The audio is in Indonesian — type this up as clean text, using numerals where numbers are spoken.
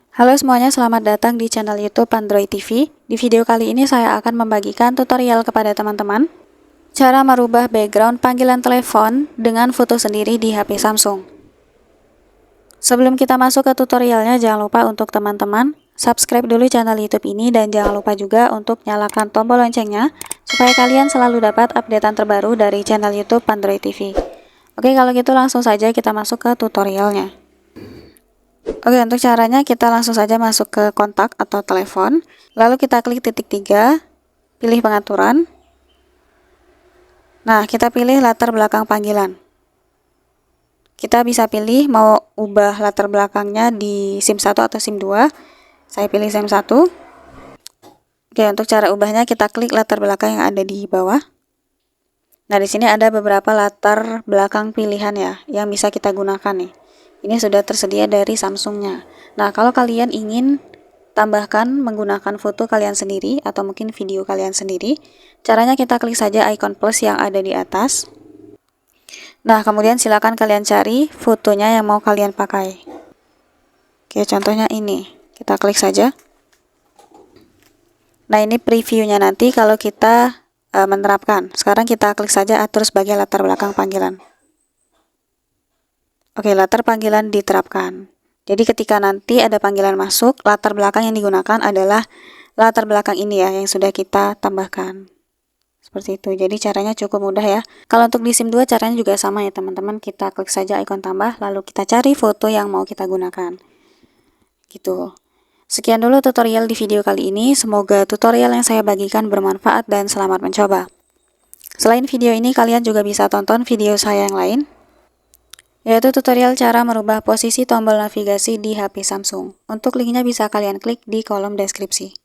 Halo semuanya, selamat datang di channel YouTube Android TV. Di video kali ini saya akan membagikan tutorial kepada teman-teman cara merubah background panggilan telepon dengan foto sendiri di HP Samsung. Sebelum kita masuk ke tutorialnya, jangan lupa untuk teman-teman subscribe dulu channel YouTube ini dan jangan lupa juga untuk nyalakan tombol loncengnya supaya kalian selalu dapat updatean terbaru dari channel YouTube Android TV. Oke, kalau gitu langsung saja kita masuk ke tutorialnya. Oke, untuk caranya kita langsung saja masuk ke kontak atau telepon, lalu kita klik titik 3, pilih pengaturan. Nah, kita pilih latar belakang panggilan. Kita bisa pilih mau ubah latar belakangnya di SIM 1 atau SIM 2. Saya pilih SIM 1. Oke, untuk cara ubahnya kita klik latar belakang yang ada di bawah. Nah, di sini ada beberapa latar belakang pilihan ya, yang bisa kita gunakan nih. Ini sudah tersedia dari Samsungnya. Nah, kalau kalian ingin tambahkan menggunakan foto kalian sendiri atau mungkin video kalian sendiri, caranya kita klik saja icon plus yang ada di atas. Nah, kemudian silakan kalian cari fotonya yang mau kalian pakai. Oke, contohnya ini. Kita klik saja. Nah, ini previewnya nanti kalau kita menerapkan. Sekarang kita klik saja atur sebagai latar belakang panggilan. Oke, latar panggilan diterapkan. Jadi ketika nanti ada panggilan masuk, latar belakang yang digunakan adalah latar belakang ini ya, yang sudah kita tambahkan. Seperti itu. Jadi caranya cukup mudah ya. Kalau untuk di SIM 2 caranya juga sama ya teman-teman. Kita klik saja ikon tambah, lalu kita cari foto yang mau kita gunakan. Gitu. Sekian dulu tutorial di video kali ini. Semoga tutorial yang saya bagikan bermanfaat dan selamat mencoba. Selain video ini, kalian juga bisa tonton video saya yang lain, yaitu tutorial cara merubah posisi tombol navigasi di HP Samsung. Untuk linknya bisa kalian klik di kolom deskripsi.